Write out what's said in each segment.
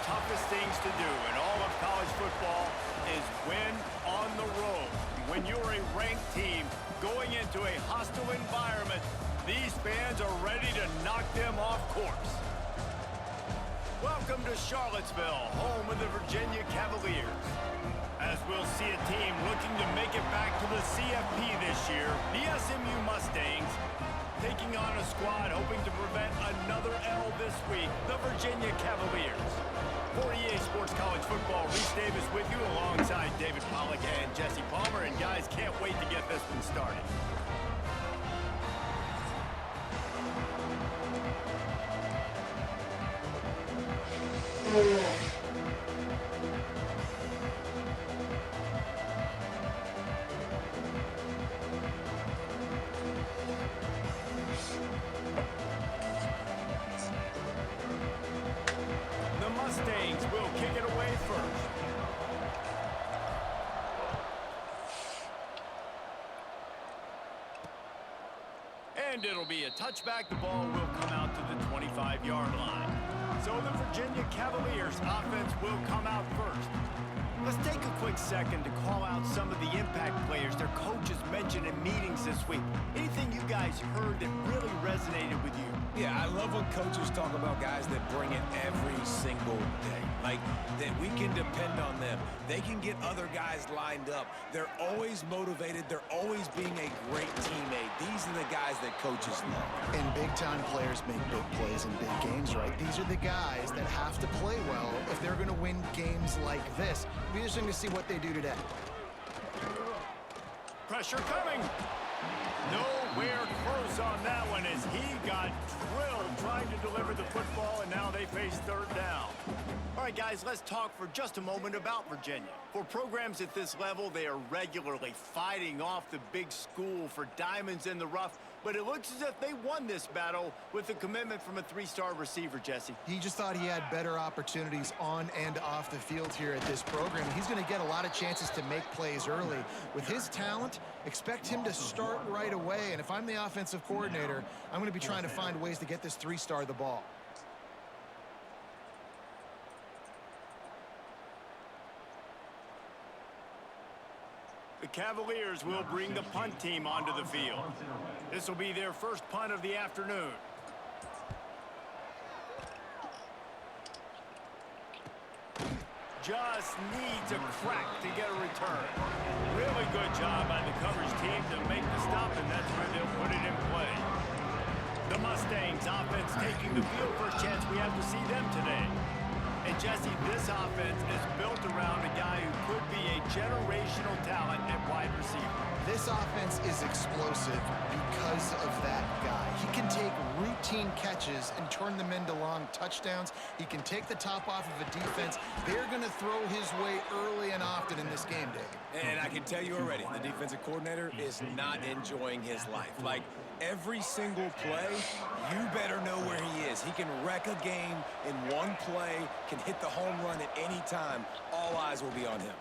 toughest things to do in all of college football is win on the road. When you're a ranked team going into a hostile environment, these fans are ready to knock them off course. Welcome to Charlottesville, home of the Virginia Cavaliers. As we'll see a team looking to make it back to the CFP this year, the SMU Mustangs taking on a squad hoping to prevent another L this week, the Virginia Cavaliers. For EA Sports College Football, Reese Davis with you alongside David Pollack and Jesse Palmer. And guys, can't wait to get this one started. The Mustangs will kick it away first. And it'll be a touchback. The ball will come out to the 25-yard line. So the Virginia Cavaliers offense will come out first. Let's take a quick second to call out some of the impact players their coaches mentioned in meetings this week. Anything you guys heard that really resonated with you? Yeah, I love when coaches talk about guys that bring it every single day. Like, that we can depend on them. They can get other guys lined up. They're always motivated. They're always being a great teammate. These are the guys that coaches love. And big-time players make big plays in big games, right? These are the guys that have to play well if they're going to win games like this. It'll be interesting to see what they do today. Pressure coming. Nowhere close on that one as he got drilled trying to deliver the football, and now they face third down. All right, guys, let's talk for just a moment about Virginia. For programs at this level, they are regularly fighting off the big school for diamonds in the rough, but it looks as if they won this battle with a commitment from a three-star receiver, Jesse. He just thought he had better opportunities on and off the field here at this program. He's going to get a lot of chances to make plays early. With his talent, expect him to start right away, and if I'm the offensive coordinator, I'm going to be trying to find ways to get this three-star the ball. The Cavaliers will bring the punt team onto the field. This will be their first punt of the afternoon. Just needs a crack to get a return. Really good job by the coverage team to make the stop, and that's where they'll put it in play. The Mustangs offense taking the field. First chance we have to see them today. And Jesse, this offense is built around a guy who could be a generational talent at wide receiver. This offense is explosive because of that guy. He can take routine catches and turn them into long touchdowns. He can take the top off of a defense. They're going to throw his way early and often in this game, Dave. And I can tell you already, the defensive coordinator is not enjoying his life. Like, every single play, you better know where he is. He can wreck a game in one play, can hit the home run at any time. All eyes will be on him.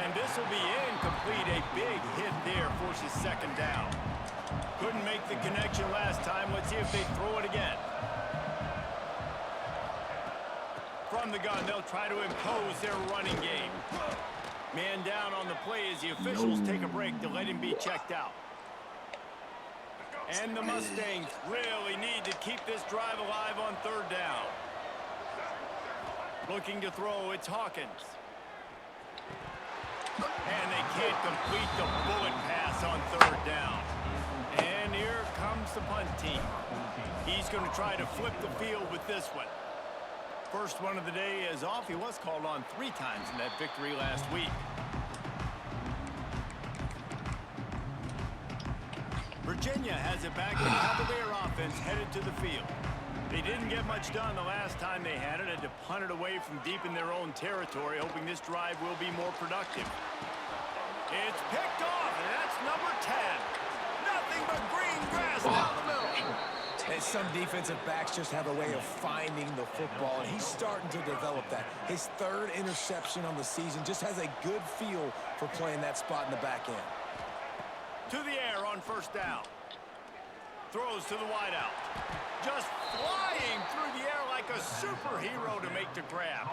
And this will be incomplete. A big hit there forces second down. Couldn't make the connection last time. Let's see if they throw it again. From the gun, they'll try to impose their running game. Man down on the play as the officials take a break to let him be checked out. And the Mustangs really need to keep this drive alive on third down. Looking to throw, it's Hawkins. And they can't complete the bullet pass on third down. And here comes the punt team. He's going to try to flip the field with this one. First one of the day is off. He was called on 3 times in that victory last week. Virginia has it back. The Cavalier offense headed to the field. They didn't get much done the last time they had it. Had to punt it away from deep in their own territory, hoping this drive will be more productive. It's picked off, and that's number 10. Nothing but green grass down the middle. And some defensive backs just have a way of finding the football, and he's starting to develop that. His 3rd interception on the season, just has a good feel for playing that spot in the back end. To the air on first down. throws to the wideout. Just flying through the air like a superhero to make the grab.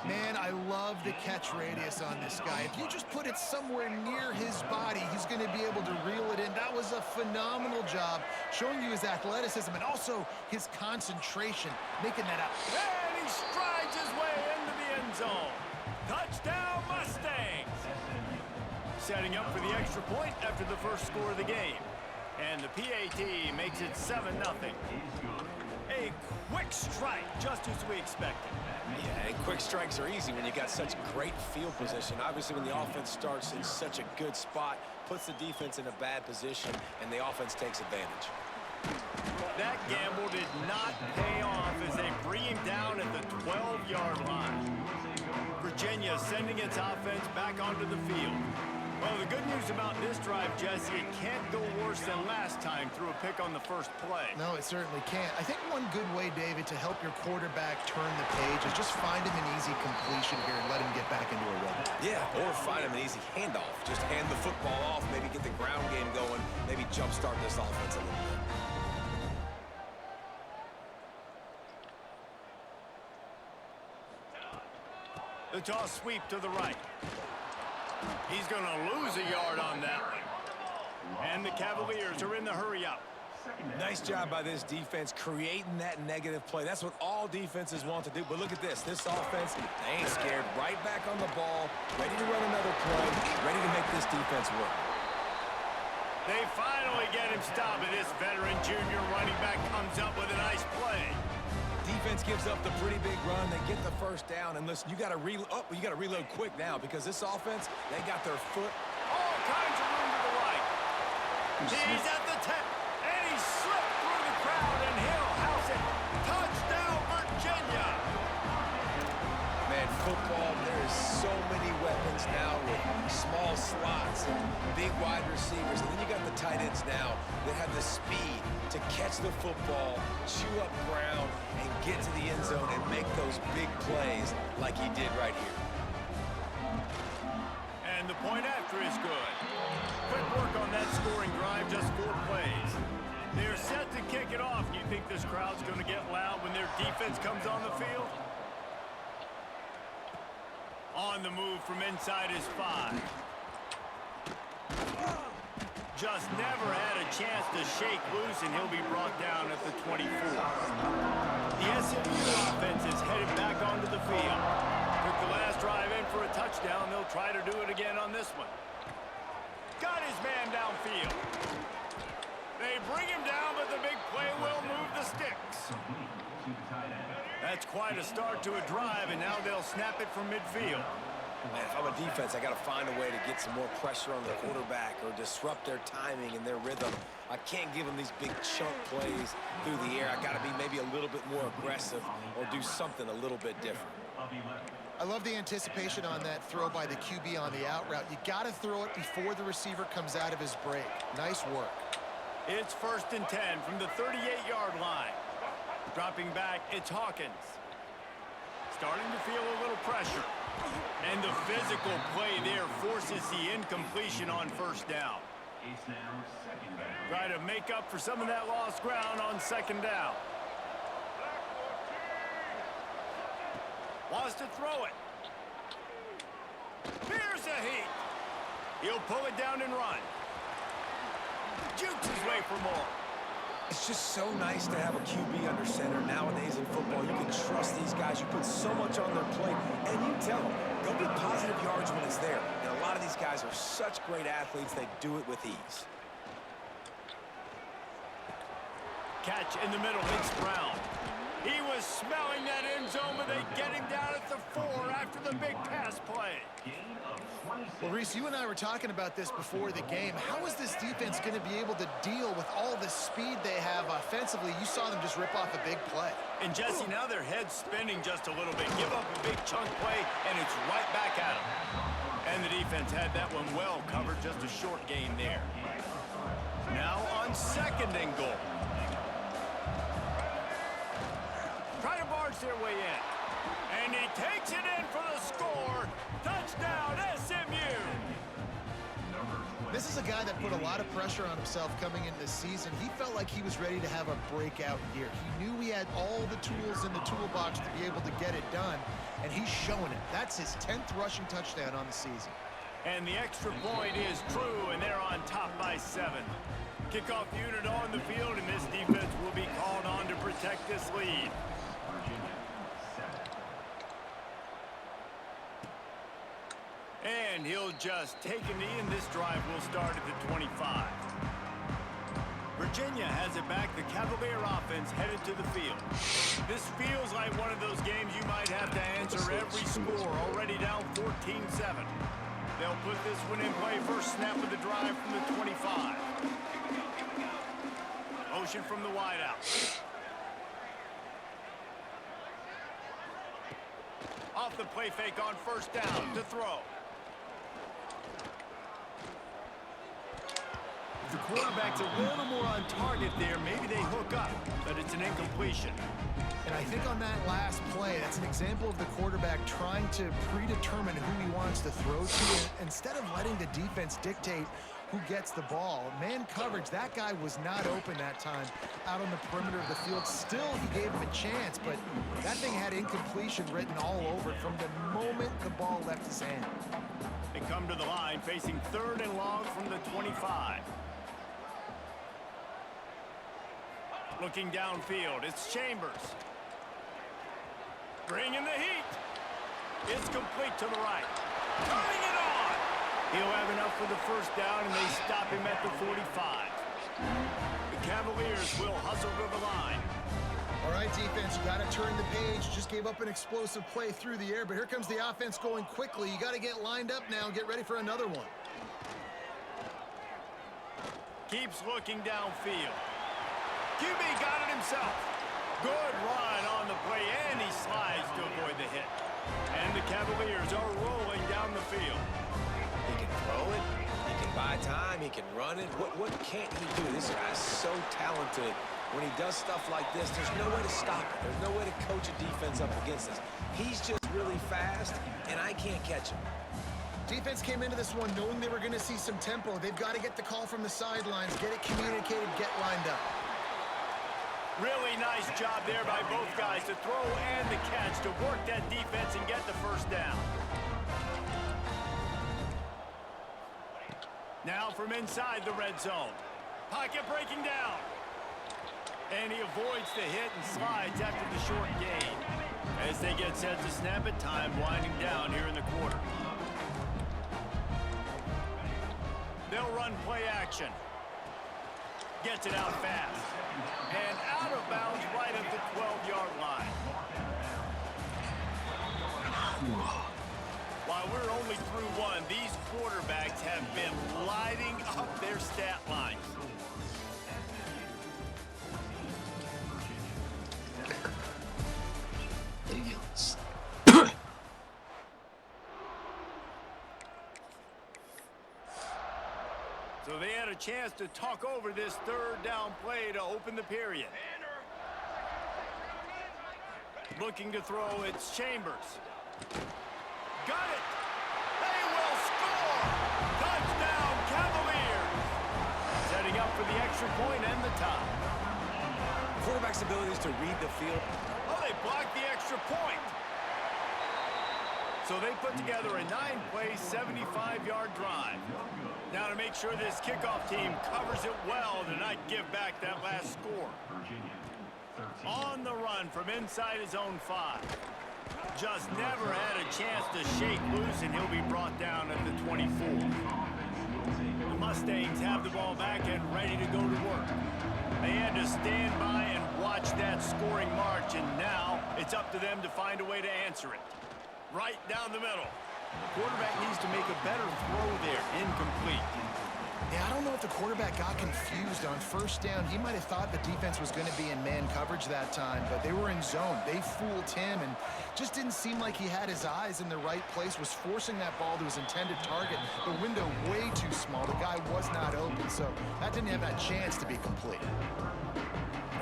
Man, I love the catch radius on this guy. If you just put it somewhere near his body, he's going to be able to reel it in. That was a phenomenal job, showing you his athleticism and also his concentration, making that up. And he strides his way into the end zone. Touchdown, Mustangs! Setting up for the extra point after the first score of the game. And the PAT makes it 7-0. A quick strike, just as we expected. Yeah, and quick strikes are easy when you got such great field position. Obviously, when the offense starts in such a good spot, puts the defense in a bad position, and the offense takes advantage. That gamble did not pay off as they bring him down at the 12-yard line. Virginia sending its offense back onto the field. Well, the good news about this drive, Jesse, it can't go worse than last time through a pick on the first play. No, it certainly can't. I think one good way, David, to help your quarterback turn the page is just find him an easy completion here and let him get back into a rhythm. Yeah, or find him an easy handoff. Just hand the football off, maybe get the ground game going, maybe jumpstart this offense a little bit. The toss sweep to the right. He's going to lose a yard on that one. And the Cavaliers are in the hurry-up. Nice job by this defense creating that negative play. That's what all defenses want to do. But look at this. This offense, they ain't scared. Right back on the ball, ready to run another play, ready to make this defense work. They finally get him stopped, and this veteran junior running back comes up with a nice play. Defense gives up the pretty big run. They get the first down, and listen, you got to reload quick now because this offense, they got their foot. All kinds of room to the right. He's at the 10, and he slipped through the crowd, and he'll house it. Touchdown, Virginia. Man, football, there's so many weapons now with small slots and big wide receivers, and then you got the tight ends now that have the speed to catch the football, chew up ground, and get to the end zone and make those big plays like he did right here. And the point after is good. Quick work on that scoring drive, just 4 plays. They're set to kick it off. You think this crowd's going to get loud when their defense comes on the field? On the move from inside his 5. Just never had a chance to shake loose, and he'll be brought down at the 24. The SMU offense is headed back onto the field. Took the last drive in for a touchdown. They'll try to do it again on this one. Got his man downfield. They bring him down, but the big play will move the sticks. That's quite a start to a drive, and now they'll snap it from midfield. Man, if I'm a defense, I got to find a way to get some more pressure on the quarterback or disrupt their timing and their rhythm. I can't give them these big chunk plays through the air. I got to be maybe a little bit more aggressive or do something a little bit different. I love the anticipation on that throw by the QB on the out route. You got to throw it before the receiver comes out of his break. Nice work. It's 1st and 10 from the 38-yard line. Dropping back, it's Hawkins. Starting to feel a little pressure. And the physical play there forces the incompletion on 1st down. Try to make up for some of that lost ground on 2nd down. Wants to throw it. Here's a heat. He'll pull it down and run. Jukes his way for more. It's just so nice to have a QB under center. Nowadays in football, you can trust these guys. You put so much on their plate, and you tell them, go get positive yards when it's there. And a lot of these guys are such great athletes, they do it with ease. Catch in the middle, hits Brown. He was smelling that end zone, but they get him down at the 4 after the big pass play. Well, Reese, you and I were talking about this before the game. How is this defense going to be able to deal with all the speed they have offensively? You saw them just rip off a big play. And, Jesse, now their head's spinning just a little bit. Give up a big chunk play, and it's right back at them. And the defense had that one well covered, just a short gain there. Now on 2nd and goal. Try to barge their way in. And he takes it in for the score. Touchdown, SMU. This is a guy that put a lot of pressure on himself coming into this season. He felt like he was ready to have a breakout year. He knew he had all the tools in the toolbox to be able to get it done, and he's showing it. That's his 10th rushing touchdown on the season. And the extra point is true, and they're on top by 7. Kickoff unit on the field, and this defense will be called on to protect this lead. And he'll just take a knee, and this drive will start at the 25. Virginia has it back. The Cavalier offense headed to the field. This feels like one of those games you might have to answer every score. Already down 14-7. They'll put this one in play. First snap of the drive from the 25. Motion from the wideout. Off the play fake on first down to throw. The quarterback's a little more on target there. Maybe they hook up, but it's an incompletion. And I think on that last play, that's an example of the quarterback trying to predetermine who he wants to throw to, instead of letting the defense dictate who gets the ball. Man coverage, that guy was not open that time out on the perimeter of the field. Still, he gave him a chance, but that thing had incompletion written all over it from the moment the ball left his hand. They come to the line facing 3rd and long from the 25. Looking downfield, it's Chambers. Bringing the heat. It's complete to the right. Turning it on. He'll have enough for the first down, and they stop him at the 45. The Cavaliers will hustle to the line. All right, defense, you got to turn the page. Just gave up an explosive play through the air, but here comes the offense going quickly. You got to get lined up now and get ready for another one. Keeps looking downfield. QB got it himself. Good run on the play, and he slides to avoid the hit. And the Cavaliers are rolling down the field. He can throw it, he can buy time, he can run it. What can't he do? This guy's so talented. When he does stuff like this, there's no way to stop it. There's no way to coach a defense up against us. He's just really fast, and I can't catch him. Defense came into this one knowing they were going to see some tempo. They've got to get the call from the sidelines, get it communicated, get lined up. Really nice job there by both guys to throw and the catch to work that defense and get the first down. Now from inside the red zone. Pocket breaking down. And he avoids the hit and slides after the short gain. As they get set to snap it, time winding down here in the quarter. They'll run play action. Gets it out fast. And out of bounds right at the 12-yard line. While we're only through one, these quarterbacks have been lighting up their stat lines. So they had a chance to talk over this 3rd down play to open the period. Looking to throw, it's Chambers. Got it! They will score! Touchdown, Cavaliers! Setting up for the extra point and the tie. Quarterback's abilities to read the field. Oh, they blocked the extra point. So they put together a 9-play, 75-yard drive. Now to make sure this kickoff team covers it well to not give back that last score. On the run from inside his own 5. Just never had a chance to shake loose, and he'll be brought down at the 24. The Mustangs have the ball back and ready to go to work. They had to stand by and watch that scoring march, and now it's up to them to find a way to answer it. Right down the middle. The quarterback needs to make a better throw there. Incomplete. Yeah, I don't know if the quarterback got confused on first down. He might have thought the defense was going to be in man coverage that time, but they were in zone. They fooled him and just didn't seem like he had his eyes in the right place, was forcing that ball to his intended target. The window way too small. The guy was not open, so that didn't have that chance to be complete.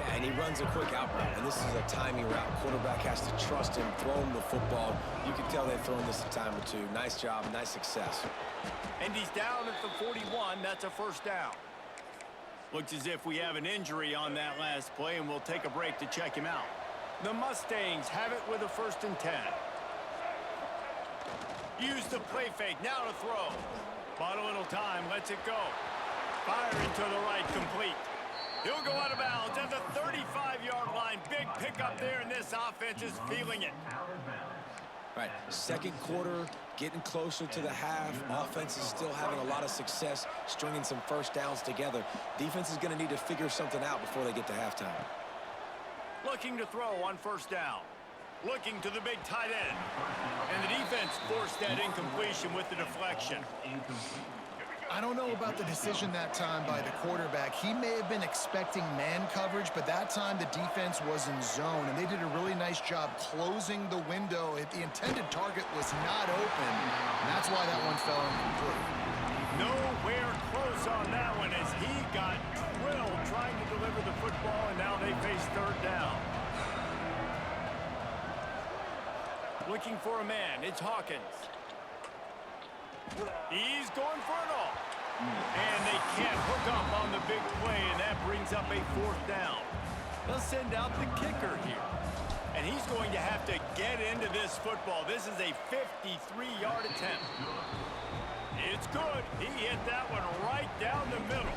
Yeah, and he runs a quick out route, and this is a timing route. Quarterback has to trust him, throw him the football. You can tell they've thrown this a time or two. Nice job, nice success. And he's down at the 41. That's a first down. Looks as if we have an injury on that last play, and we'll take a break to check him out. The Mustangs have it with a 1st and 10. Use the play fake, now to throw. Bought a little time, lets it go. Firing to the right, complete. He'll go out of bounds at the 35-yard line. Big pickup there, and this offense is feeling it. Right, second quarter, getting closer to the half. Offense is still having a lot of success stringing some first downs together. Defense is going to need to figure something out before they get to halftime. Looking to throw on 1st down. Looking to the big tight end. And the defense forced that incompletion with the deflection. I don't know about the decision that time by the quarterback. He may have been expecting man coverage, but that time the defense was in zone, and they did a really nice job closing the window. The intended target was not open, and that's why that one fell incomplete. Nowhere close on that one as he got drilled trying to deliver the football, and now they face 3rd down. Looking for a man, it's Hawkins. He's going for it all. And they can't hook up on the big play, and that brings up a 4th down. They'll send out the kicker here. And he's going to have to get into this football. This is a 53-yard attempt. It's good. He hit that one right down the middle.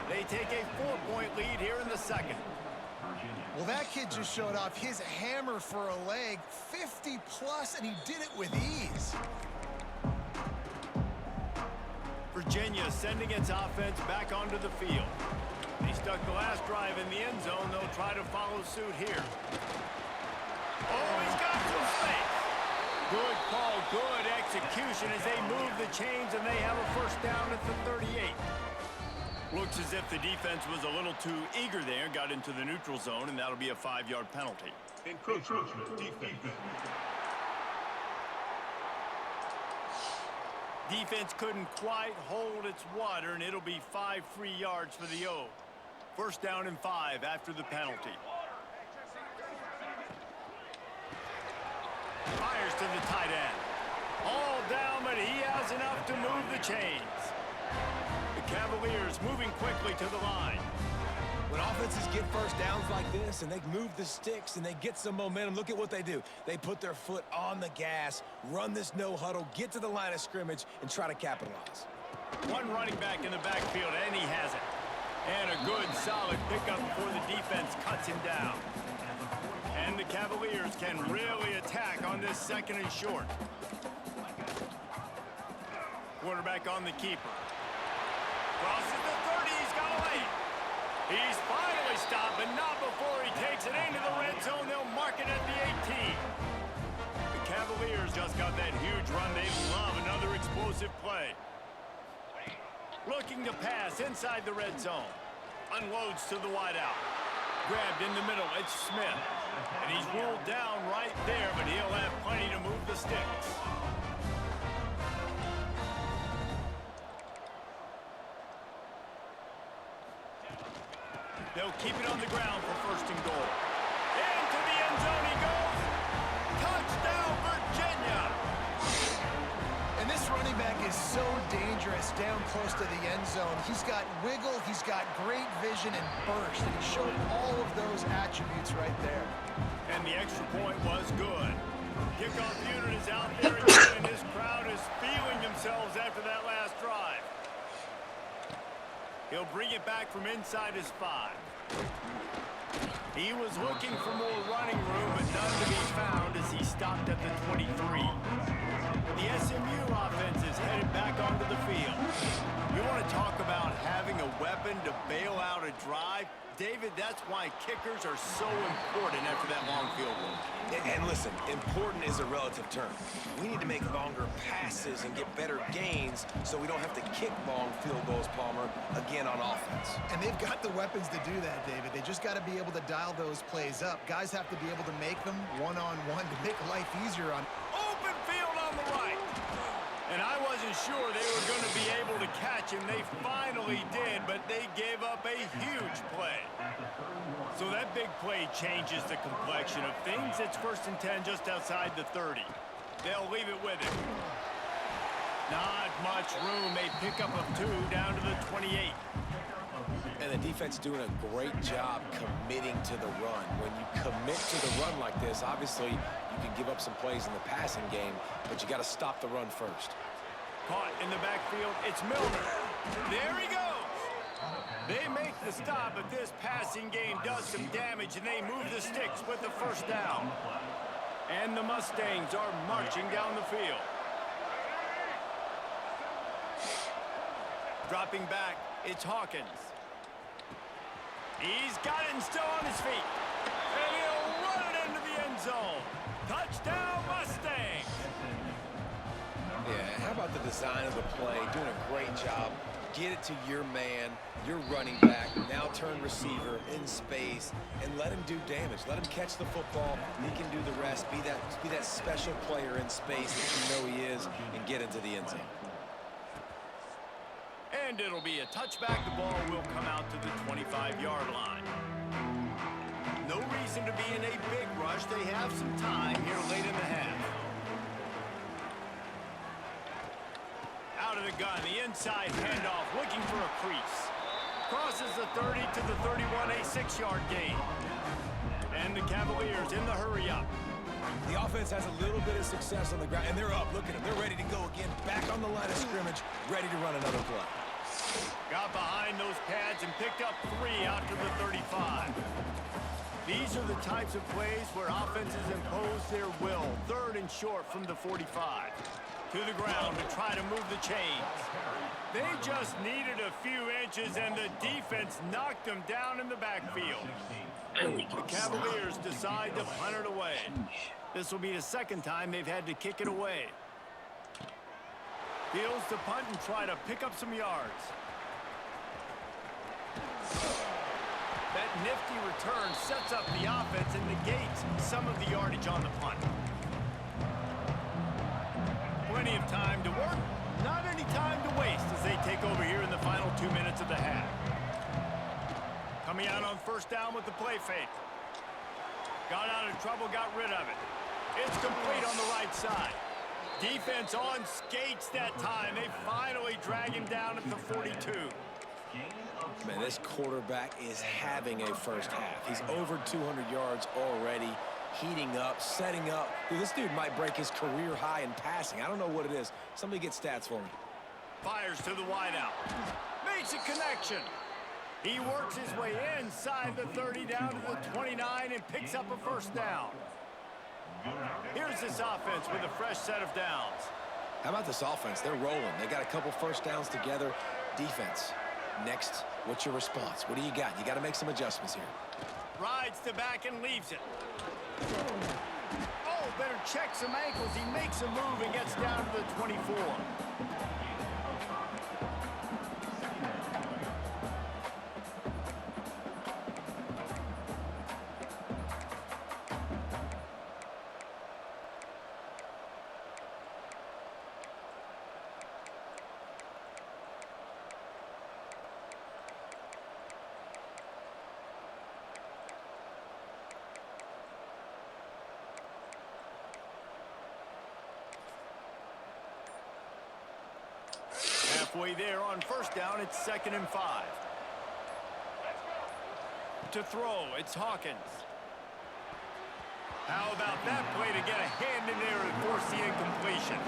They take a 4-point lead here in the 2nd. Well, that kid just showed off his hammer for a leg, 50-plus, and he did it with ease. Virginia sending its offense back onto the field. They stuck the last drive in the end zone. They'll try to follow suit here. Oh, he's got some space. Good call, good execution as they move the chains, and they have a 1st down at the 38. Looks as if the defense was a little too eager there, got into the neutral zone, and that'll be a 5-yard penalty. Encroachment defense. Defense couldn't quite hold its water, and it'll be 5 free yards for the O. 1st down and 5 after the penalty. Fires to the tight end. All down, but he has enough to move the chains. The Cavaliers moving quickly to the line. When offenses get first downs like this and they move the sticks and they get some momentum, look at what they do. They put their foot on the gas, run this no huddle, get to the line of scrimmage, and try to capitalize. One running back in the backfield, and he has it. And a good, solid pickup before the defense cuts him down. And the Cavaliers can really attack on this 2nd and short. Quarterback on the keeper. Crosses the 30, he's got a lane. He's finally stopped, but not before he takes it into the red zone. They'll mark it at the 18. The Cavaliers just got that huge run. They love another explosive play. Looking to pass inside the red zone. Unloads to the wideout. Grabbed in the middle, it's Smith. And he's rolled down right there, but he'll have plenty to move the sticks. They'll keep it on the ground for 1st and goal. Into the end zone he goes. Touchdown, Virginia! And this running back is so dangerous down close to the end zone. He's got wiggle, he's got great vision and burst, and he showed all of those attributes right there. And the extra point was good. Kickoff unit is out there again, and this crowd is feeling themselves after that last drive. He'll bring it back from inside his 5. He was looking for more running room, but none to be found as he stopped at the 23. The SMU offense is headed back onto the field. You want to talk about having a weapon to bail out a drive? David, that's why kickers are so important after that long field goal. And listen, important is a relative term. We need to make longer passes and get better gains so we don't have to kick long field goals, Palmer, again on offense. And they've got the weapons to do that, David. They just got to be able to dial those plays up. Guys have to be able to make them one-on-one to make life easier on. Open field on the right. And I wasn't sure they were going to be able to catch him. They finally did, but they gave up a huge play. So that big play changes the complexion of things. It's 1st and 10 just outside the 30. They'll leave it with him. Not much room. They pick up a 2 down to the 28. And the defense doing a great job committing to the run. When you commit to the run like this, obviously you can give up some plays in the passing game, but you got to stop the run first. Caught in the backfield. It's Milner. There he goes. They make the stop, but this passing game does some damage, and they move the sticks with the 1st down. And the Mustangs are marching down the field. Dropping back, it's Hawkins. He's got it and still on his feet. And he'll run it into the end zone. Touchdown, Mustangs! Yeah, how about the design of the play? Doing a great job. Get it to your man, your running back, now turn receiver in space, and let him do damage. Let him catch the football. He can do the rest. Be that special player in space that you know he is, and get into the end zone. And it'll be a touchback. The ball will come out to the 25-yard line. No reason to be in a big rush. They have some time here late in the half. Out of the gun, the inside handoff, looking for a crease. Crosses the 30 to the 31, a 6-yard gain. And the Cavaliers in the hurry-up. The offense has a little bit of success on the ground, and they're up. Look at them. They're ready to go again. Back on the line of scrimmage, ready to run another play. Got behind those pads and picked up 3 out to the 35. These are the types of plays where offenses impose their will. 3rd and short from the 45. To the ground to try to move the chains. They just needed a few inches, and the defense knocked them down in the backfield. The Cavaliers decide to punt it away. This will be the 2nd time they've had to kick it away. Fields to punt and try to pick up some yards. That nifty return sets up the offense and negates some of the yardage on the punt. Plenty of time to work, not any time to waste as they take over here in the final 2 minutes of the half. Coming out on 1st down with the play fake. Got out of trouble, got rid of it. It's complete on the right side. Defense on skates that time. They finally drag him down at the 42. Man, this quarterback is having a 1st half. He's over 200 yards already. Heating up, setting up. Dude, this dude might break his career high in passing. I don't know what it is. Somebody get stats for me. Fires to the wideout. Makes a connection. He works his way inside the 30 down to the 29 and picks up a 1st down. Here's this offense with a fresh set of downs. How about this offense? They're rolling. They got a couple 1st downs together. Defense. Next, what's your response? What do you got? You got to make some adjustments here. Rides the back and leaves it. Oh, better check some ankles. He makes a move and gets down to the 24. Halfway there on 1st down, it's 2nd and 5. To throw, it's Hawkins. How about that play to get a hand in there and force the incompletion?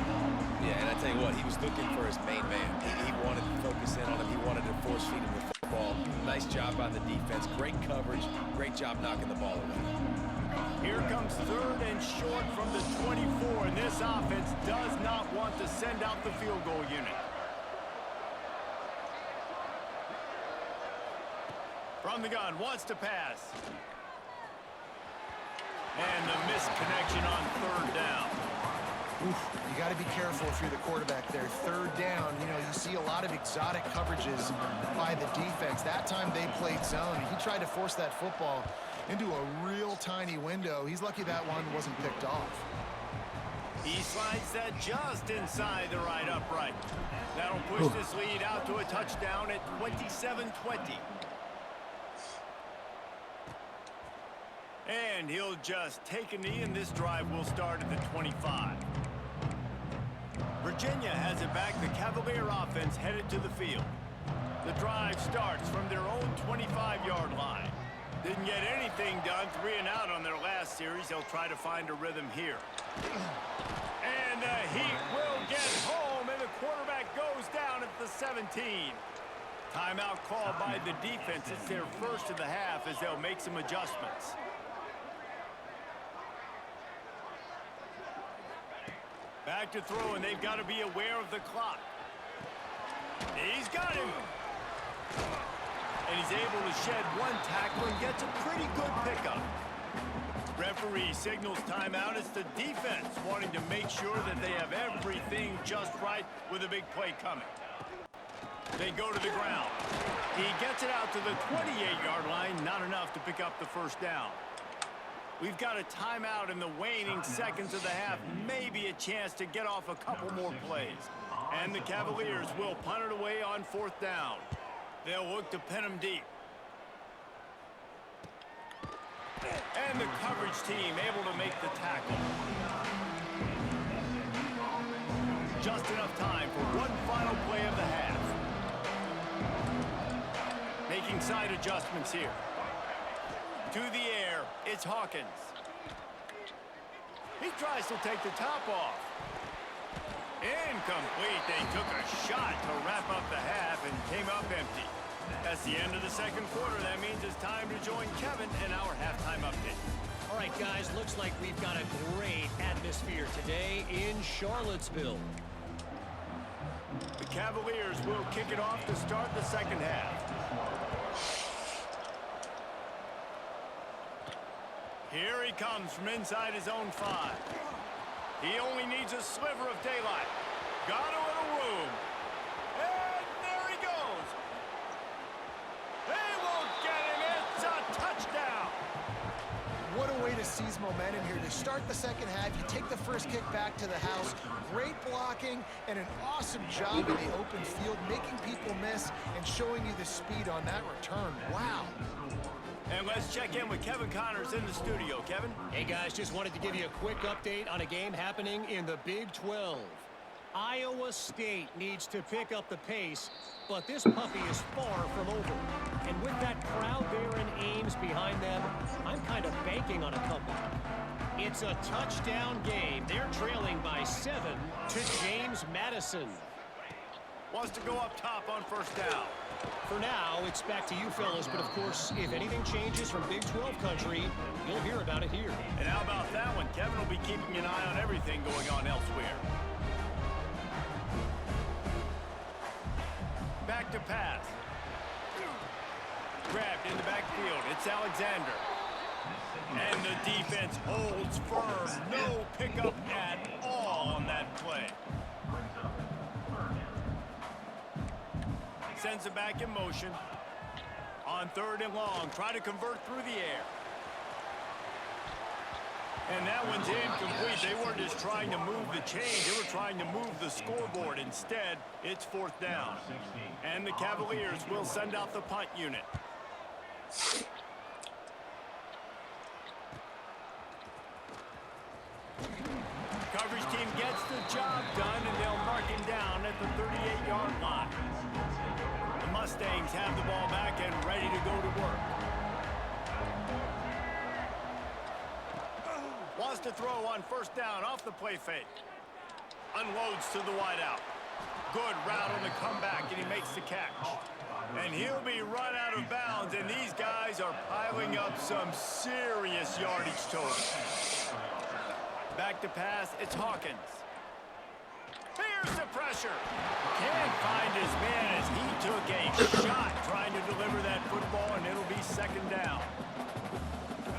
Yeah, and I tell you what, he was looking for his main man. He wanted to focus in on him. He wanted to force feed him the football. Nice job by the defense. Great coverage. Great job knocking the ball away. Here comes 3rd and short from the 24, and this offense does not want to send out the field goal unit. From the gun, wants to pass. And the missed connection on 3rd down. Oof, you got to be careful if you're the quarterback there. 3rd down, you know, you see a lot of exotic coverages by the defense. That time they played zone. He tried to force that football into a real tiny window. He's lucky that one wasn't picked off. He slides that just inside the right upright. That'll push this lead out to a touchdown at 27-20. And he'll just take a knee, and this drive will start at the 25. Virginia has it back. The Cavalier offense headed to the field. The drive starts from their own 25-yard line. Didn't get anything done, 3 and out on their last series. They'll try to find a rhythm here. And the Heat will get home, and the quarterback goes down at the 17. Timeout called by the defense. It's their first of the half as they'll make some adjustments. Back to throw, and they've got to be aware of the clock. He's got him. And he's able to shed one tackle and gets a pretty good pickup. Referee signals timeout. It's the defense wanting to make sure that they have everything just right with a big play coming. They go to the ground. He gets it out to the 28-yard line. Not enough to pick up the first down. We've got a timeout in the waning seconds of the half. Maybe a chance to get off a couple more plays. And the Cavaliers will punt it away on 4th down. They'll look to pin him deep. And the coverage team able to make the tackle. Just enough time for one final play of the half. Making side adjustments here. To the air, it's Hawkins. He tries to take the top off. Incomplete. They took a shot to wrap up the half and came up empty. That's the end of the second quarter. That means it's time to join Kevin in our halftime update. All right, guys, looks like we've got a great atmosphere today in Charlottesville. The Cavaliers will kick it off to start the second half. Here he comes from inside his own 5. He only needs a sliver of daylight. Got a little room. And there he goes. They won't get him. It's a touchdown. What a way to seize momentum here. To start the second half, you take the first kick back to the house. Great blocking and an awesome job in the open field, making people miss and showing you the speed on that return. Wow. And let's check in with Kevin Connors in the studio. Kevin? Hey, guys, just wanted to give you a quick update on a game happening in the Big 12. Iowa State needs to pick up the pace, but this puppy is far from over. And with that crowd there in Ames behind them, I'm kind of banking on a comeback. It's a touchdown game. They're trailing by 7 to James Madison. Wants to go up top on first down. For now, it's back to you fellas, but of course, if anything changes from Big 12 country, you'll hear about it here. And how about that one? Kevin will be keeping an eye on everything going on elsewhere. Back to pass. Grabbed in the backfield. It's Alexander. And the defense holds firm. No pickup at all on that play. Sends it back in motion. On 3rd and long. Try to convert through the air. And that one's incomplete. They weren't just trying to move the chain. They were trying to move the scoreboard. Instead, it's 4th down. And the Cavaliers will send out the punt unit. Coverage team gets the job done, and they'll mark him down at the 38-yard line. The Mustangs have the ball back and ready to go to work. Wants to throw on first down off the play fake. Unloads to the wideout. Good route on the comeback, and he makes the catch. And he'll be run out of bounds, and these guys are piling up some serious yardage total. Back to pass, it's Hawkins. Here's the pressure. Can't find his man as he took a shot trying to deliver that football, and it'll be 2nd down.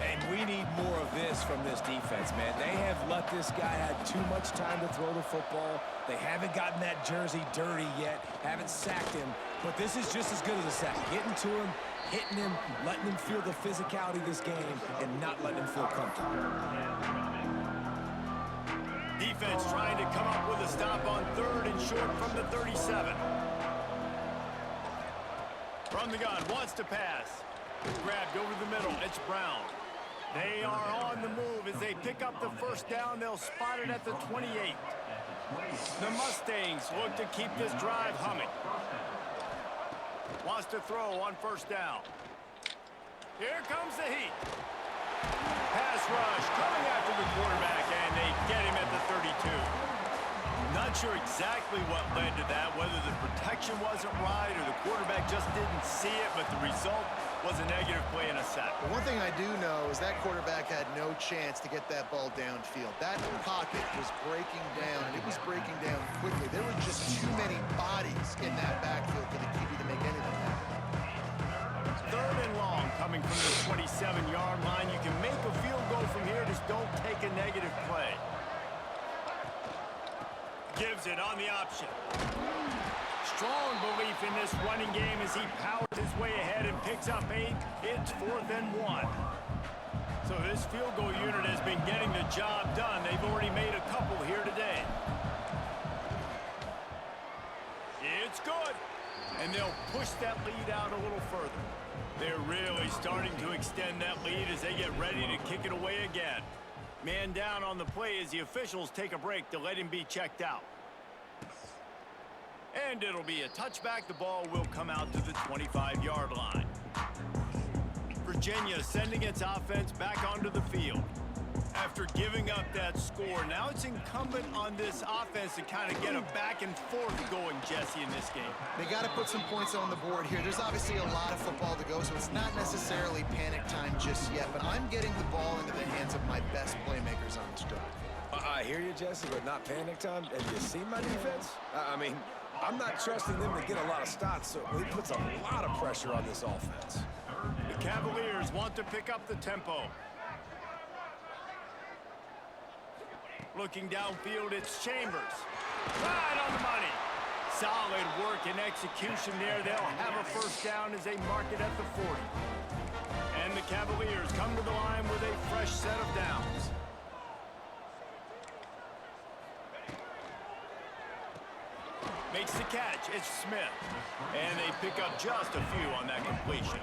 And we need more of this from this defense, man. They have let this guy have too much time to throw the football. They haven't gotten that jersey dirty yet, haven't sacked him. But this is just as good as a sack. Getting to him, hitting him, letting him feel the physicality of this game, and not letting him feel comfortable. defense trying to come up with a stop on 3rd and short from the 37. From the gun, wants to pass. Grabbed over the middle, it's Brown. They are on the move as they pick up the first down. They'll spot it at the 28. The Mustangs look to keep this drive humming. Wants to throw on 1st down. Here comes the heat. Pass rush coming after the quarterback, and they get him at the 32. Not sure exactly what led to that, whether the protection wasn't right or the quarterback just didn't see it, but the result was a negative play and a sack. But one thing I do know is that quarterback had no chance to get that ball downfield. That pocket was breaking down, and it was breaking down quickly. There were just too many bodies in that backfield for the QB to make anything happen. 3rd and long coming from the 27-yard line. You can make a field goal from here, just don't take a negative play. Gives it on the option. Strong belief in this running game as he powers his way ahead and picks up 8. It's 4th and 1. So this field goal unit has been getting the job done. They've already made a couple here today. It's good. And they'll push that lead out a little further. They're really starting to extend that lead as they get ready to kick it away again. Man down on the play as the officials take a break to let him be checked out. And it'll be a touchback. The ball will come out to the 25-yard line. Virginia sending its offense back onto the field. After giving up that score, now it's incumbent on this offense to kind of get a back and forth going, Jesse, in this game. They got to put some points on the board here. There's obviously a lot of football to go, so it's not necessarily panic time just yet, but I'm getting the ball into the hands of my best playmakers on this drive. I hear you, Jesse, but not panic time. Have you seen my defense? I mean, I'm not trusting them to get a lot of stops, so it puts a lot of pressure on this offense. The Cavaliers want to pick up the tempo. Looking downfield, it's Chambers. Right on the money. Solid work and execution there. They'll have a first down as they mark it at the 40. And the Cavaliers come to the line with a fresh set of downs. Makes the catch. It's Smith. And they pick up just a few on that completion.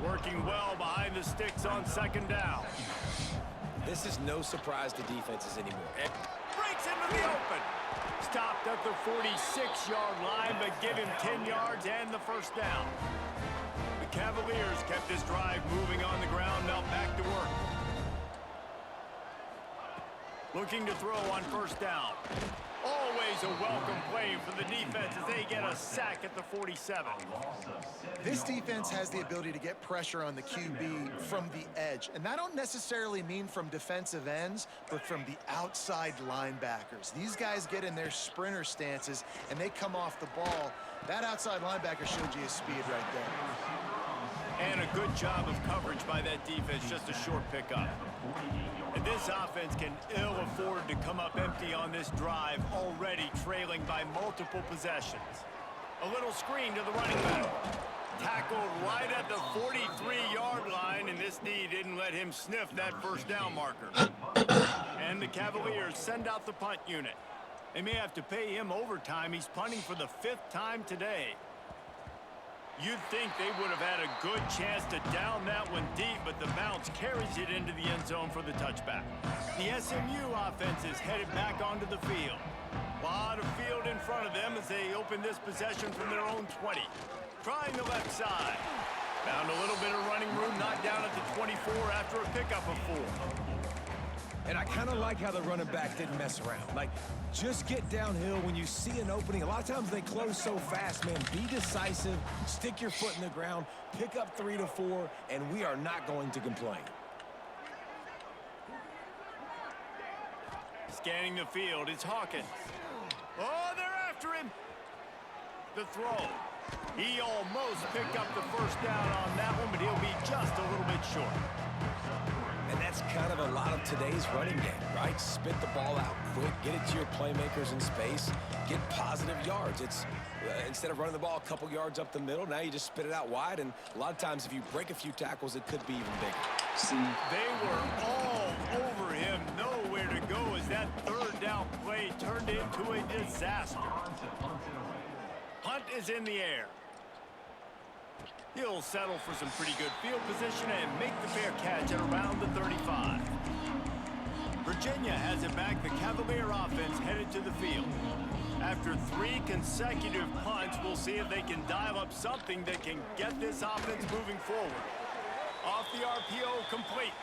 Working well behind the sticks on 2nd down. This is no surprise to defenses anymore. Breaks into the open. Stopped at the 46-yard line, but give him 10 yards and the first down. The Cavaliers kept this drive moving on the ground, now back to work. Looking to throw on 1st down. Always a welcome play for the defense as they get a sack at the 47. This defense has the ability to get pressure on the QB from the edge. And I don't necessarily mean from defensive ends, but from the outside linebackers. These guys get in their sprinter stances, and they come off the ball. That outside linebacker showed you his speed right there. And a good job of coverage by that defense, just a short pickup. And this offense can ill afford to come up empty on this drive, already trailing by multiple possessions. A little screen to the running back. Tackled right at the 43-yard line, and this D didn't let him sniff that first down marker. And the Cavaliers send out the punt unit. They may have to pay him overtime. He's punting for the 5th time today. You'd think they would have had a good chance to down that one deep, but the bounce carries it into the end zone for the touchback. The SMU offense is headed back onto the field. A lot of field in front of them as they open this possession from their own 20. Trying the left side. Found a little bit of running room, knocked down at the 24 after a pickup of 4. And I kind of like how the running back didn't mess around. Like, just get downhill when you see an opening. A lot of times they close so fast, man. Be decisive, stick your foot in the ground, pick up 3 to 4, and we are not going to complain. Scanning the field, it's Hawkins. Oh, they're after him. The throw. He almost picked up the first down on that one, but he'll be just a little bit short. And that's kind of a lot of today's running game, right? Spit the ball out quick, get it to your playmakers in space, get positive yards. It's instead of running the ball a couple yards up the middle, now you just spit it out wide, and a lot of times if you break a few tackles, it could be even bigger. They were all over him, nowhere to go as that 3rd disaster. Punt is in the air. He'll settle for some pretty good field position and make the fair catch at around the 35. Virginia has it back. The Cavalier offense headed to the field. After 3 consecutive punts, we'll see if they can dial up something that can get this offense moving forward. Off the RPO, complete.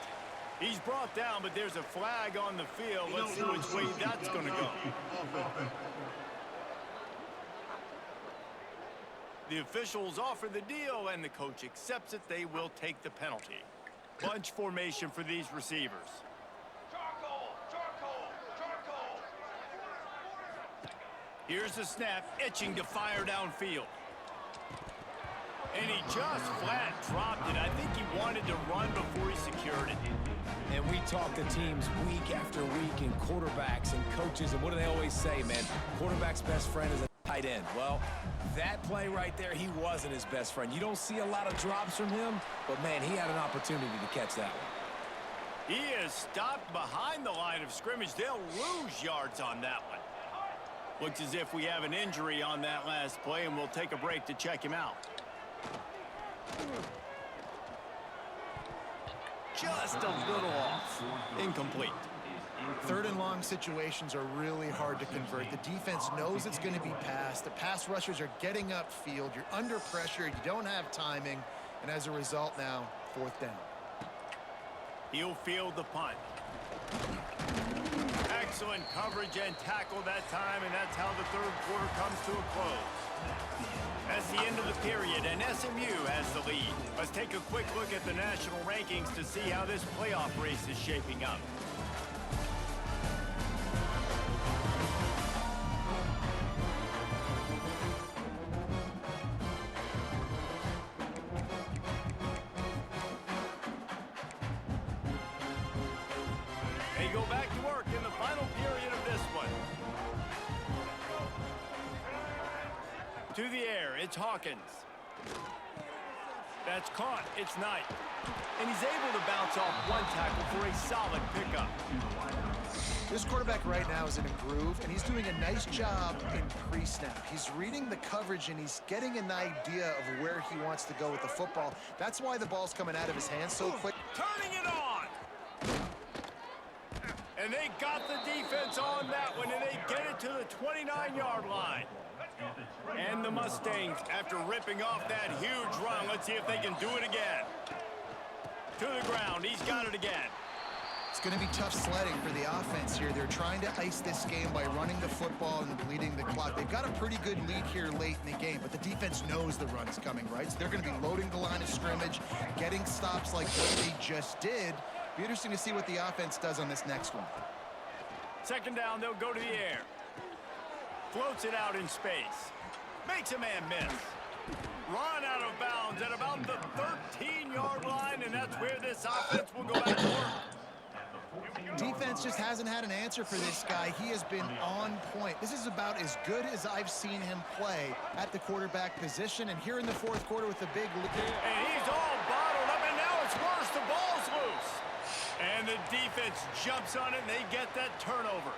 He's brought down, but there's a flag on the field. Let's see which way that's going to go. The officials offer the deal, and the coach accepts it. They will take the penalty. Bunch formation for these receivers. Here's the snap, itching to fire downfield. And he just flat dropped it. I think he wanted to run before he secured it. And we talk to teams week after week and quarterbacks and coaches, and what do they always say, man? Quarterback's best friend is a tight end. Well, that play right there, he wasn't his best friend. You don't see a lot of drops from him, but, man, he had an opportunity to catch that one. He is stopped behind the line of scrimmage. They'll lose yards on that one. Looks as if we have an injury on that last play, and we'll take a break to check him out. Just a little off. Incomplete. 3rd and long situations are really hard to convert. The defense knows it's going to be passed. The pass rushers are getting upfield. You're under pressure. You don't have timing. And as a result now, 4th down. He'll field the punt. Excellent coverage and tackle that time, and that's how the 3rd quarter comes to a close. That's the end of the period, and SMU has the lead. Let's take a quick look at the national rankings to see how this playoff race is shaping up. They go back to work in the final period of this one. To the air, it's Hawkins. That's caught, it's Knight. And he's able to bounce off one tackle for a solid pickup. This quarterback right now is in a groove, and he's doing a nice job in pre-snap. He's reading the coverage, and he's getting an idea of where he wants to go with the football. That's why the ball's coming out of his hands so quick. Turning it on! And they got the defense on that one, and they get it to the 29-yard line. And the Mustangs, after ripping off that huge run, let's see if they can do it again. To the ground, he's got it again. It's going to be tough sledding for the offense here. They're trying to ice this game by running the football and bleeding the clock. They've got a pretty good lead here late in the game, but the defense knows the run's coming, right? So they're going to be loading the line of scrimmage, getting stops like what they just did. Be interesting to see what the offense does on this next one. 2nd down, they'll go to the air. Floats it out in space. Makes a man miss. Run out of bounds at about the 13-yard line, and that's where this offense will go back to work. Defense just hasn't had an answer for this guy. He has been on point. This is about as good as I've seen him play at the quarterback position. And here in the 4th quarter with the big lead. And he's all bottled up, and now it's worse. The ball's loose. And the defense jumps on it, and they get that turnover.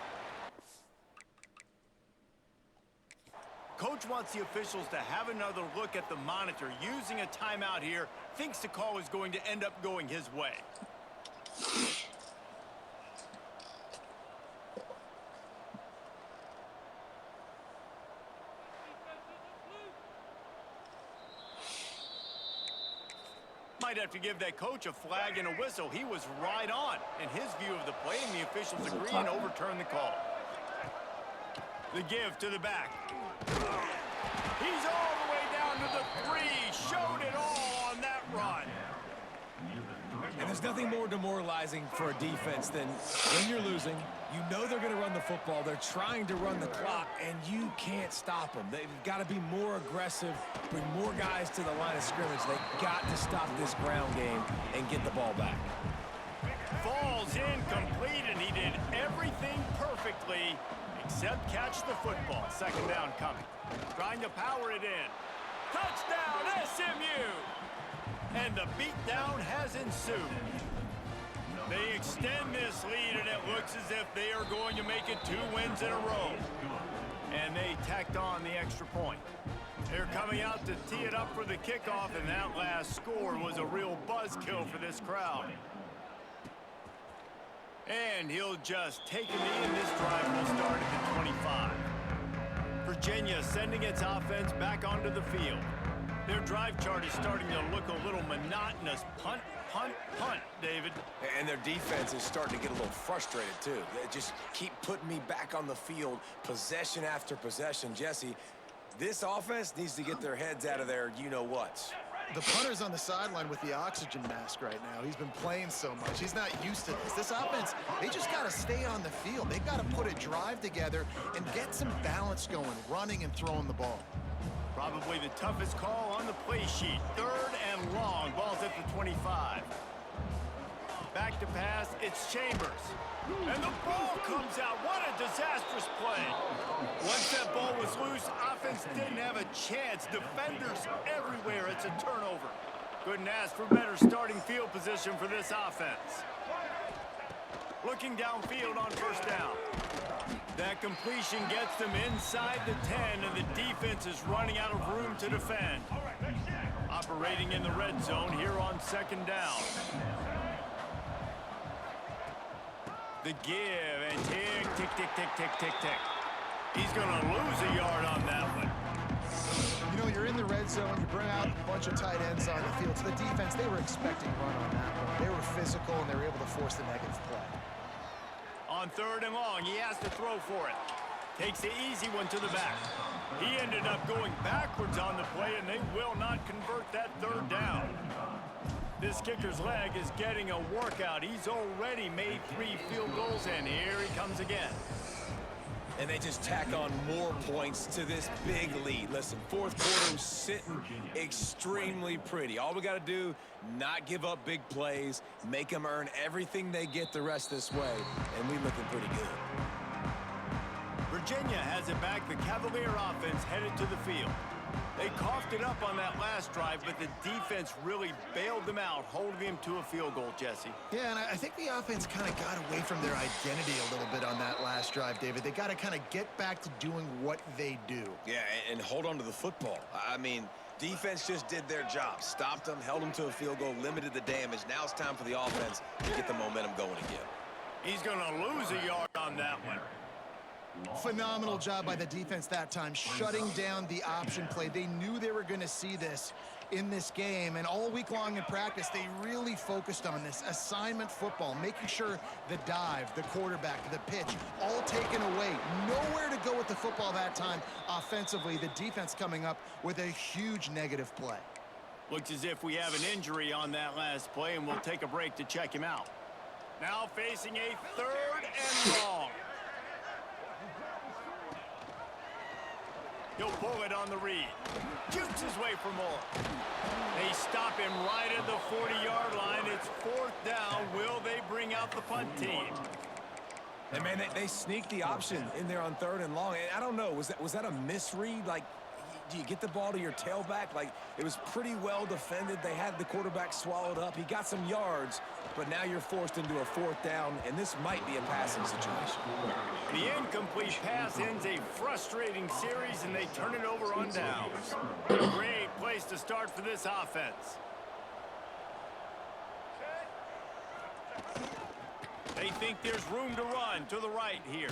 Coach wants the officials to have another look at the monitor. Using a timeout here, thinks the call is going to end up going his way. Might have to give that coach a flag and a whistle. He was right on in his view of the play, and the officials agree and overturn the call. The give to the back. He's all the way down to the 3. Showed it all on that run. And there's nothing more demoralizing for a defense than when you're losing, you know they're going to run the football, they're trying to run the clock, and you can't stop them. They've got to be more aggressive, bring more guys to the line of scrimmage. They've got to stop this ground game and get the ball back. Falls incomplete, and he did everything perfectly except catch the football. 2nd down coming. Trying to power it in. Touchdown, SMU! And the beatdown has ensued. They extend this lead, and it looks as if they are going to make it 2 wins in a row. And they tacked on the extra point. They're coming out to tee it up for the kickoff, and that last score was a real buzzkill for this crowd. And he'll just take a knee, and this drive will start at the 25. Virginia sending its offense back onto the field. Their drive chart is starting to look a little monotonous. Punt, punt, punt, David. And their defense is starting to get a little frustrated, too. They just keep putting me back on the field, possession after possession. Jesse, this offense needs to get their heads out of their you-know-whats. The punter's on the sideline with the oxygen mask right now. He's been playing so much. He's not used to this. This offense, they just got to stay on the field. They've got to put a drive together and get some balance going, running and throwing the ball. Probably the toughest call on the play sheet. 3rd and long. Ball's at the 25. Back to pass. It's Chambers. And the ball comes out. What a disastrous play. Once that ball was loose, offense didn't have a chance. Defenders everywhere. It's a turnover. Couldn't ask for better starting field position for this offense. Looking downfield on 1st down. That completion gets them inside the 10, and the defense is running out of room to defend. Operating in the red zone here on 2nd down. The give, and tick, tick, tick, tick, tick, tick, tick. He's going to lose a yard on that one. You know, you're in the red zone. You bring out a bunch of tight ends on the field. So the defense, they were expecting run on that one. They were physical, and they were able to force the negative play. On 3rd and long, he has to throw for it. Takes the easy one to the back. He ended up going backwards on the play, and they will not convert that 3rd down. This kicker's leg is getting a workout. He's already made 3 field goals, and here he comes again. And they just tack on more points to this big lead. Listen, 4th quarter was sitting extremely pretty. All we got to do, not give up big plays, make them earn everything they get the rest this way, and we looking pretty good. Virginia has it back. The Cavalier offense headed to the field. They coughed it up on that last drive, but the defense really bailed them out, holding them to a field goal, Jesse. Yeah, and I think the offense kind of got away from their identity a little bit on that last drive, David. They got to kind of get back to doing what they do. Yeah, and hold on to the football. I mean, defense just did their job. Stopped them, held them to a field goal, limited the damage. Now it's time for the offense to get the momentum going again. He's going to lose a yard on that one. Phenomenal job by the defense that time, shutting down the option play. They knew they were going to see this in this game, and all week long in practice, they really focused on this assignment football, making sure the dive, the quarterback, the pitch, all taken away. Nowhere to go with the football that time offensively. The defense coming up with a huge negative play. Looks as if we have an injury on that last play, and we'll take a break to check him out. Now facing a 3rd and long. He'll pull it on the read. Shoots his way for more. They stop him right at the 40-yard line. It's 4th down. Will they bring out the punt team? And, man, they sneaked the option in there on 3rd and long. And I don't know, was that a misread? Like, do you get the ball to your tailback? Like, it was pretty well defended. They had the quarterback swallowed up. He got some yards, but now you're forced into a 4th down, and this might be a passing situation. The incomplete pass ends a frustrating series, and they turn it over on downs. Great place to start for this offense. They think there's room to run to the right here.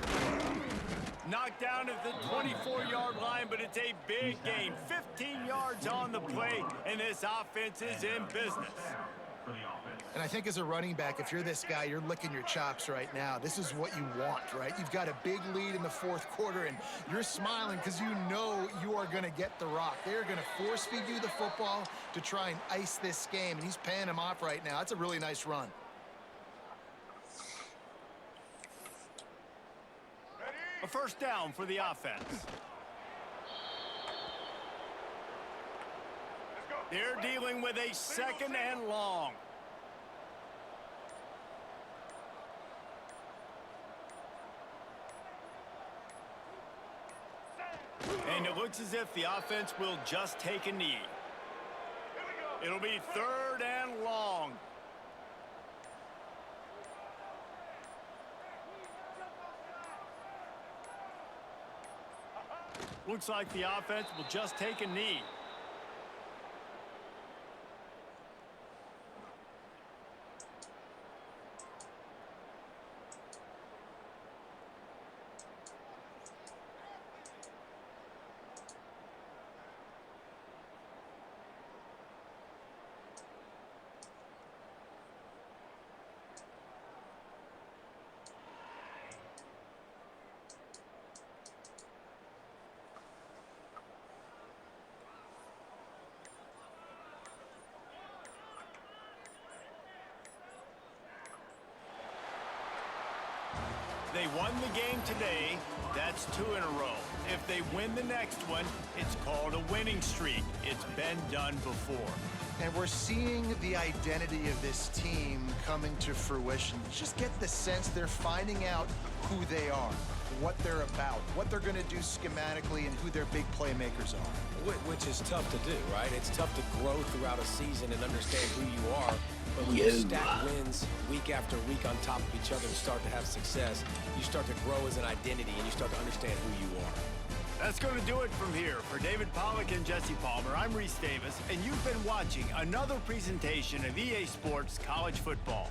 Knocked down at the 24-yard line, but it's a big gain. 15 yards on the play, and this offense is in business. And I think as a running back, if you're this guy, you're licking your chops right now. This is what you want, right? You've got a big lead in the 4th quarter, and you're smiling because you know you are going to get the rock. They're going to force-feed you the football to try and ice this game, and he's paying him off right now. That's a really nice run. A 1st down for the offense. They're dealing with a 2nd and long. And it looks as if the offense will just take a knee. It'll be 3rd and long. Looks like the offense will just take a knee. They won the game today. That's 2 in a row. If they win the next one, it's called a winning streak. It's been done before. And we're seeing the identity of this team coming to fruition. You just get the sense they're finding out who they are, what they're about, what they're going to do schematically, and who their big playmakers are. Which is tough to do, right? It's tough to grow throughout a season and understand who you are. But when you stack wins week after week on top of each other and start to have success, you start to grow as an identity and you start to understand who you are. That's going to do it from here. For David Pollack and Jesse Palmer, I'm Reese Davis, and you've been watching another presentation of EA Sports College Football.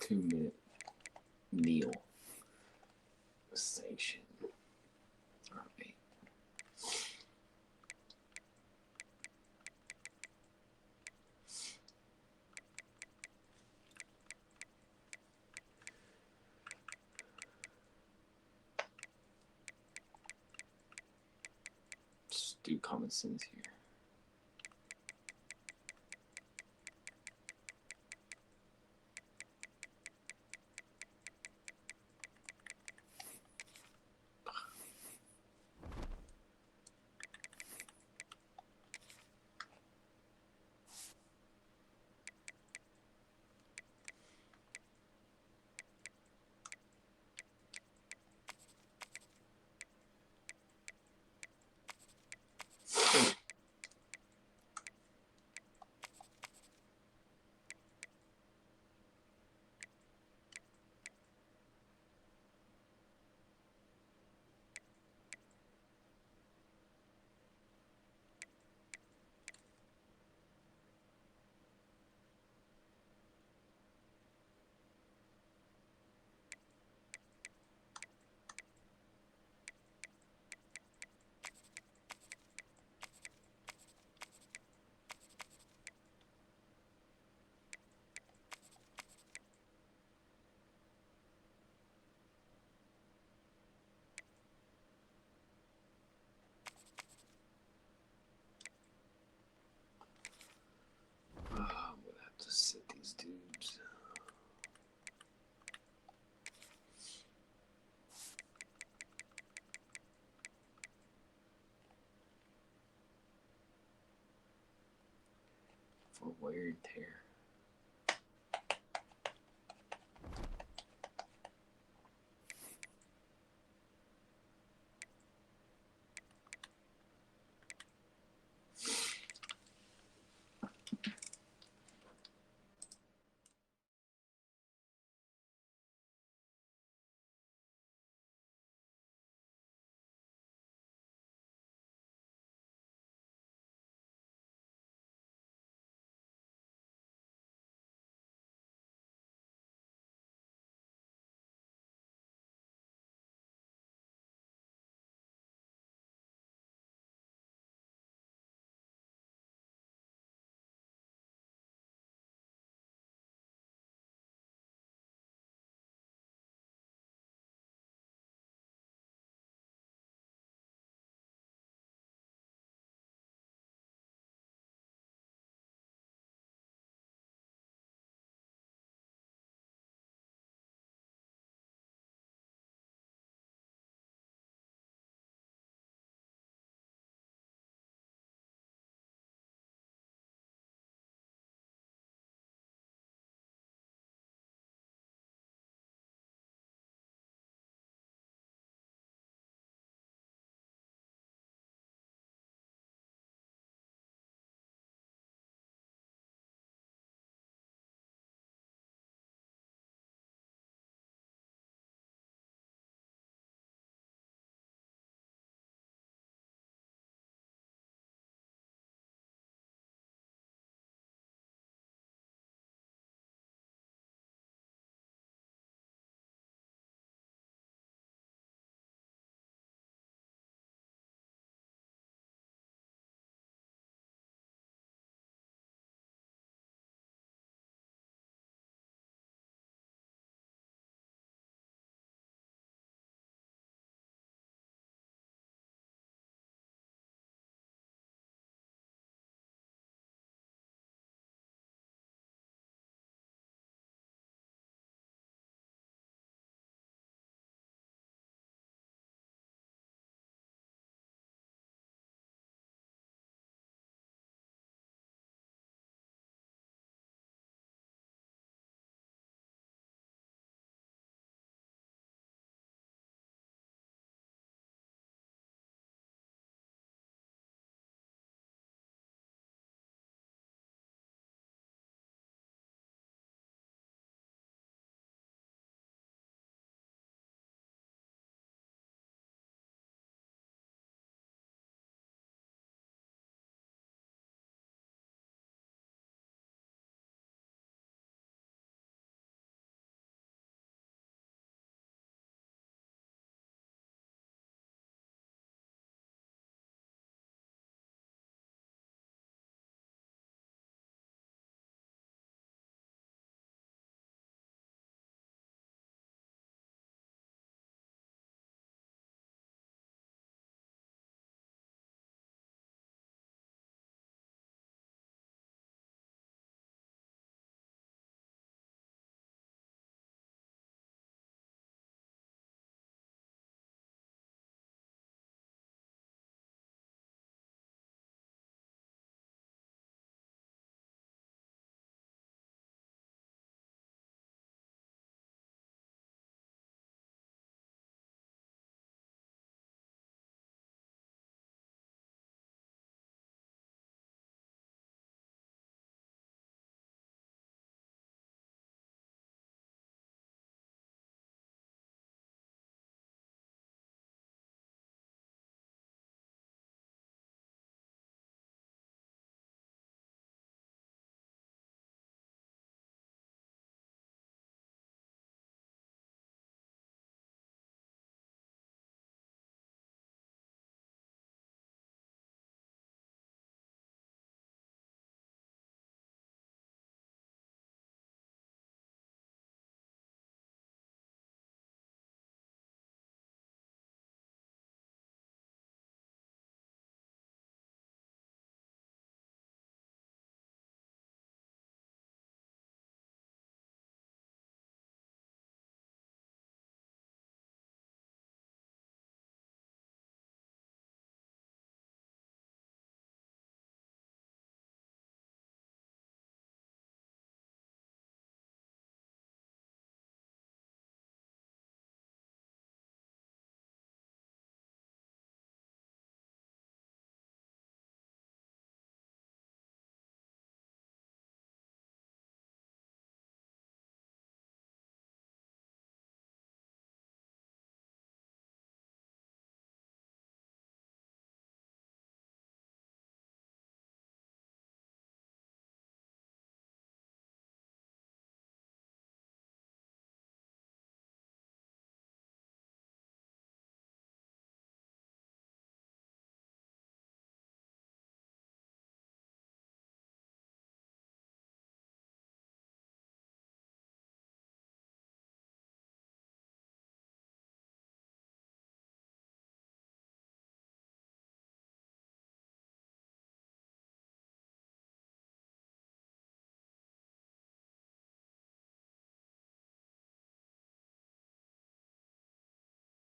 Two-minute meal sanction. All right. Just do common sense here. for wear and tear.